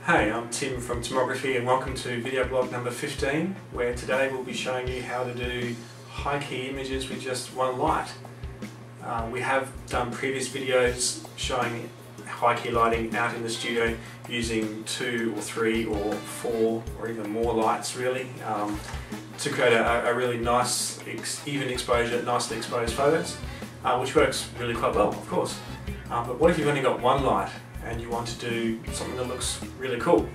Hey, I'm Tim from Timography and welcome to video blog number 15, where today we'll be showing you how to do high key images with just one light. We have done previous videos showing high key lighting out in the studio using 2 or 3 or 4 or even more lights really to create a really nice even exposure, nicely exposed photos, which works really quite well, of course. But what if you've only got one light and you want to do something that looks really cool?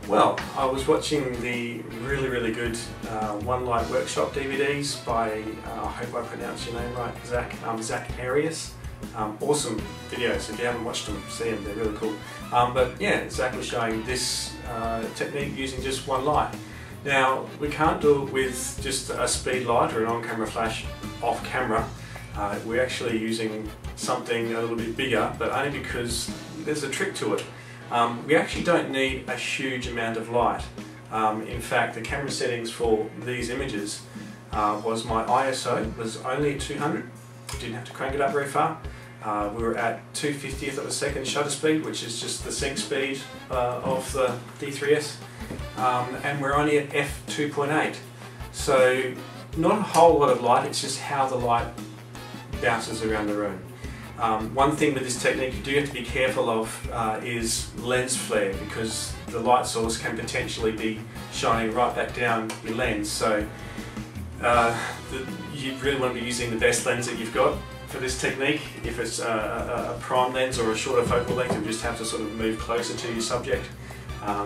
Well, I was watching the really good One Light Workshop DVDs by, I hope I pronounced your name right, Zach Arias. Awesome videos. If you haven't watched them, see them, they're really cool. But yeah, Zach was showing this technique using just one light. Now, we can't do it with just a speed light or an on-camera flash off camera. We're actually using something a little bit bigger, but only because there's a trick to it. We actually don't need a huge amount of light. In fact, the camera settings for these images was my ISO was only 200. Didn't have to crank it up very far. We were at 2/50th of a second shutter speed, which is just the sync speed of the D3S, and we're only at f2.8. So not a whole lot of light, it's just how the light bounces around the room. One thing with this technique you do have to be careful of is lens flare, because the light source can potentially be shining right back down your lens. So you really want to be using the best lens that you've got for this technique. If it's a prime lens or a shorter focal length, you just have to sort of move closer to your subject.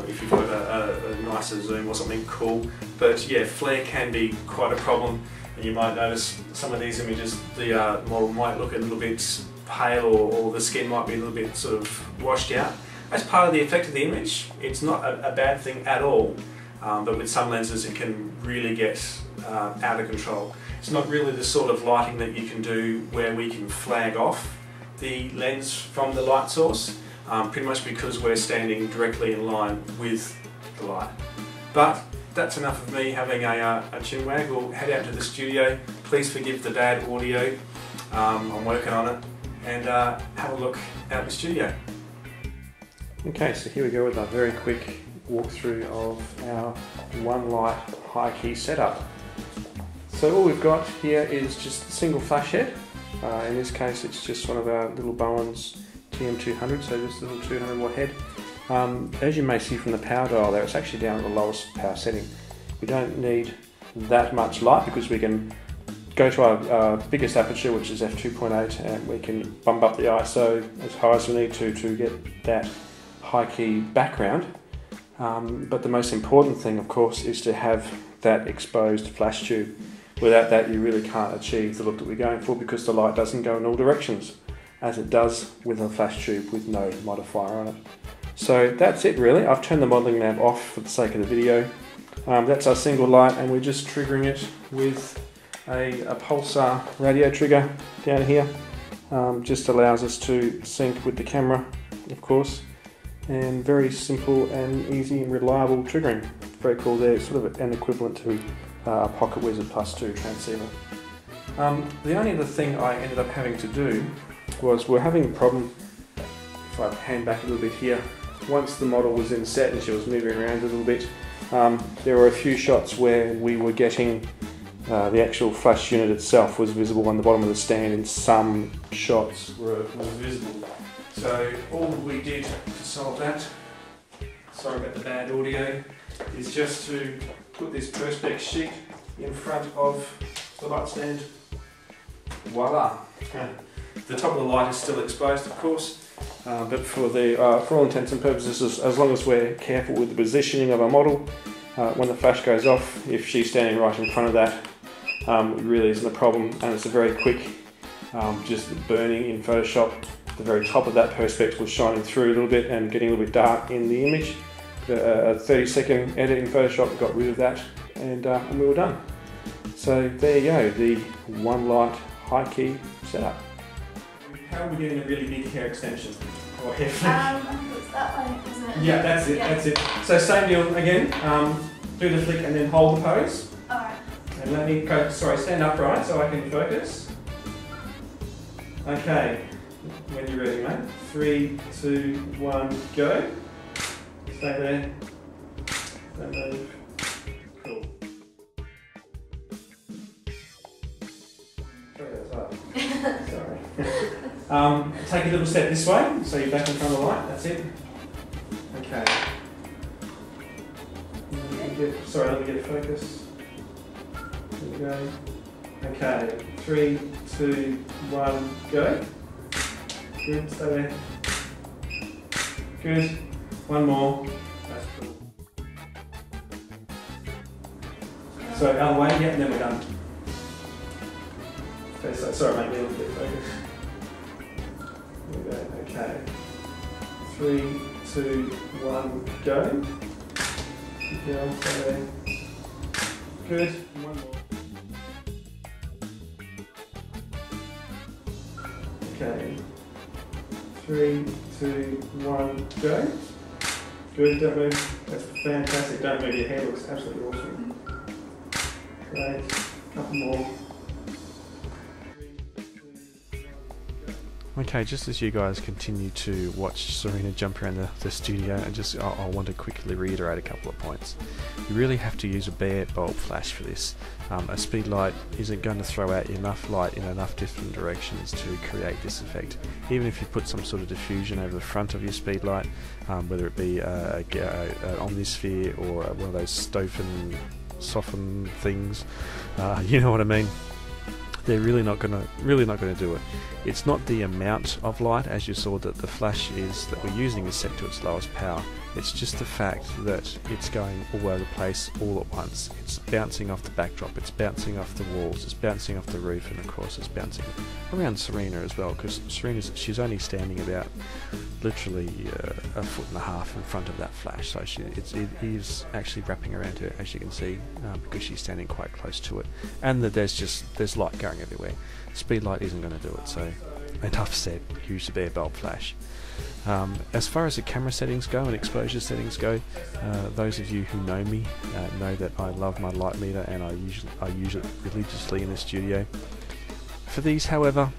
If you've got a nicer zoom or something cool. But yeah, flare can be quite a problem. And you might notice some of these images, the model might look a little bit pale, or the skin might be a little bit sort of washed out. That's part of the effect of the image. It's not a bad thing at all, but with some lenses it can really get out of control. It's not really the sort of lighting that you can do where we can flag off the lens from the light source, pretty much because we're standing directly in line with the light. But that's enough of me having a chin wag. We'll head out to the studio. Please forgive the bad audio. I'm working on it. And have a look out in the studio. Okay, so here we go with a very quick walkthrough of our one light high key setup. So all we've got here is just a single flash head. In this case it's just one of our little Bowen's TM200, so just a little 200 watt head. As you may see from the power dial there, it's actually down at the lowest power setting. We don't need that much light because we can go to our biggest aperture, which is f2.8, and we can bump up the ISO as high as we need to get that high key background. But the most important thing, of course, is to have that exposed flash tube. Without that, you really can't achieve the look that we're going for, because the light doesn't go in all directions, as it does with a flash tube with no modifier on it. So that's it really. I've turned the modelling lamp off for the sake of the video. That's our single light, and we're just triggering it with a pulsar radio trigger down here. Just allows us to sync with the camera, of course, and very simple and easy and reliable triggering. Very cool there. It's sort of an equivalent to a Pocket Wizard Plus 2 transceiver. The only other thing I ended up having to do was, we're having a problem, if I hand back a little bit here, once the model was in set and she was moving around a little bit, there were a few shots where we were getting the actual flash unit itself was visible on the bottom of the stand, and some shots were visible. So all we did to solve that, sorry about the bad audio, is just to put this Perspex sheet in front of the light stand. Voila! The top of the light is still exposed, of course, but for all intents and purposes, as long as we're careful with the positioning of our model, when the flash goes off, if she's standing right in front of that, it really isn't a problem, and it's a very quick, just burning in Photoshop. The very top of that Perspex was shining through a little bit and getting a little bit dark in the image. A 30-second edit in Photoshop got rid of that, and we were done. So there you go, the one light high key setup. How are we getting a really big hair extension? Or hair flick? I think it's that way, isn't it? Yeah, that's it, that's it. So same deal again, do the flick and then hold the pose. Alright. And let me go, sorry, stand upright so I can focus. Okay, when you're ready, mate. 3, 2, 1, go. Stay there. Don't move. Cool. Sorry. Take a little step this way, so you're back in front of the light. That's it. Okay. Sorry, let me get focus. There we go. Okay. 3, 2, 1, go. Good. Stay there. Good. One more. That's cool. So out of the way, yeah, and then we're done. Okay, so sorry, mate, a little bit focus. There we go. Okay. 3, 2, 1, go. Keep going, stay there. Good. One more. Okay. 3, 2, 1, go. Good, don't move. That's fantastic. Don't move. Your hair looks absolutely awesome. Great. Couple more. Okay, just as you guys continue to watch Serena jump around the studio, and I want to quickly reiterate a couple of points. You really have to use a bare bulb flash for this. A speed light isn't going to throw out enough light in enough different directions to create this effect. Even if you put some sort of diffusion over the front of your speed light, whether it be an omnisphere or one of those soften things, you know what I mean. They're really not going to do it. It's not the amount of light, as you saw that the flash that we're using is set to its lowest power. It's just the fact that it's going all over the place all at once. It's bouncing off the backdrop, it's bouncing off the walls, it's bouncing off the roof, and of course it's bouncing around Serena as well, because she's only standing about literally 1.5 foot in front of that flash, so it is actually wrapping around her, as you can see, because she's standing quite close to it, and that there's light going everywhere. Speed light isn't going to do it, so enough said. Use the bare bulb flash. As far as the camera settings go and exposure settings go, those of you who know me know that I love my light meter, and I use it religiously in the studio. For these, however,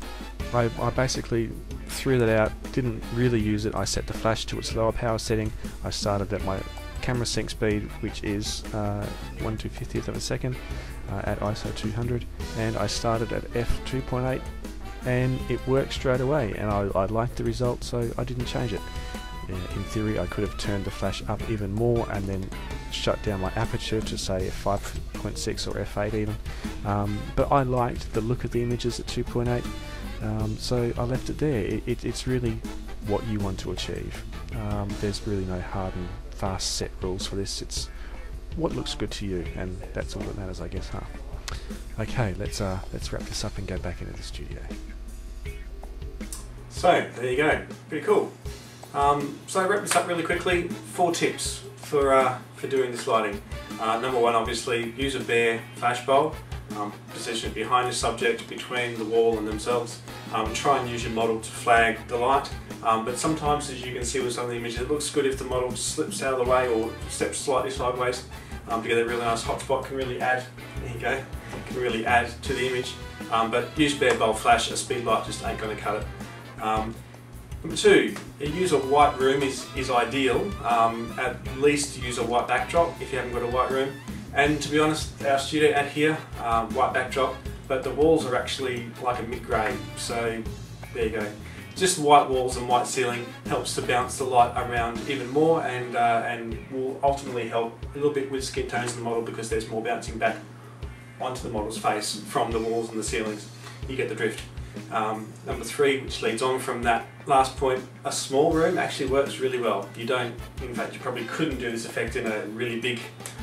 I basically threw that out, didn't really use it. I set the flash to its lower power setting. I started at my camera sync speed, which is 1/250th of a second at ISO 200, and I started at f2.8, and it worked straight away, and I liked the result, so I didn't change it. In theory, I could have turned the flash up even more and then shut down my aperture to say f5.6 or f8 even, but I liked the look of the images at 2.8, so I left it there. It's really what you want to achieve. There's really no hard and fast set rules for this. It's what looks good to you, and that's all that matters, I guess, huh? Okay, let's wrap this up and go back into the studio. So there you go, pretty cool. So wrap this up really quickly. 4 tips for doing this lighting. Number 1, obviously, use a bare flash bulb. Position it behind the subject, between the wall and themselves. Try and use your model to flag the light. But sometimes, as you can see with some of the images, it looks good if the model slips out of the way or steps slightly sideways. To get a really nice hot spot can really add. There you go. Can really add to the image. But use bare bulb flash. A speed light just ain't going to cut it. Number 2, use a white room is ideal. At least use a white backdrop if you haven't got a white room. And to be honest, our studio out here, white backdrop, but the walls are actually like a mid-grey. So there you go. Just white walls and white ceiling helps to bounce the light around even more, and will ultimately help a little bit with skin tones in the model, because there's more bouncing back onto the model's face from the walls and the ceilings. You get the drift. Number 3, which leads on from that last point, a small room actually works really well. In fact, you probably couldn't do this effect in a really big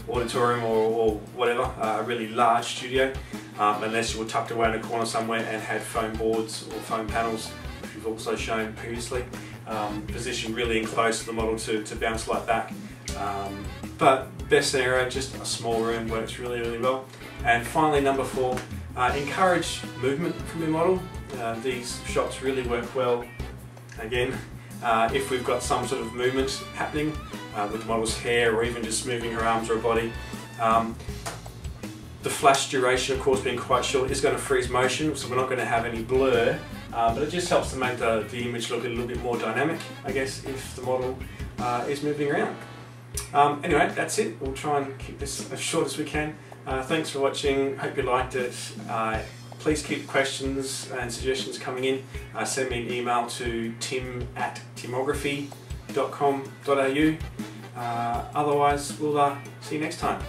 auditorium or whatever, a really large studio, unless you were tucked away in a corner somewhere and had foam boards or foam panels, which we've also shown previously, positioned really in close to the model to bounce light back. But best scenario, just a small room works really, really well. And finally, number 4, encourage movement from your model. These shots really work well, again, if we've got some sort of movement happening with the model's hair, or even just moving her arms or her body. The flash duration, of course, being quite short, is going to freeze motion, so we're not going to have any blur, but it just helps to make the image look a little bit more dynamic, I guess, if the model is moving around. Anyway, that's it. We'll try and keep this as short as we can. Thanks for watching. Hope you liked it. Please keep questions and suggestions coming in. Send me an email to tim@timography.com.au. Otherwise, we'll see you next time.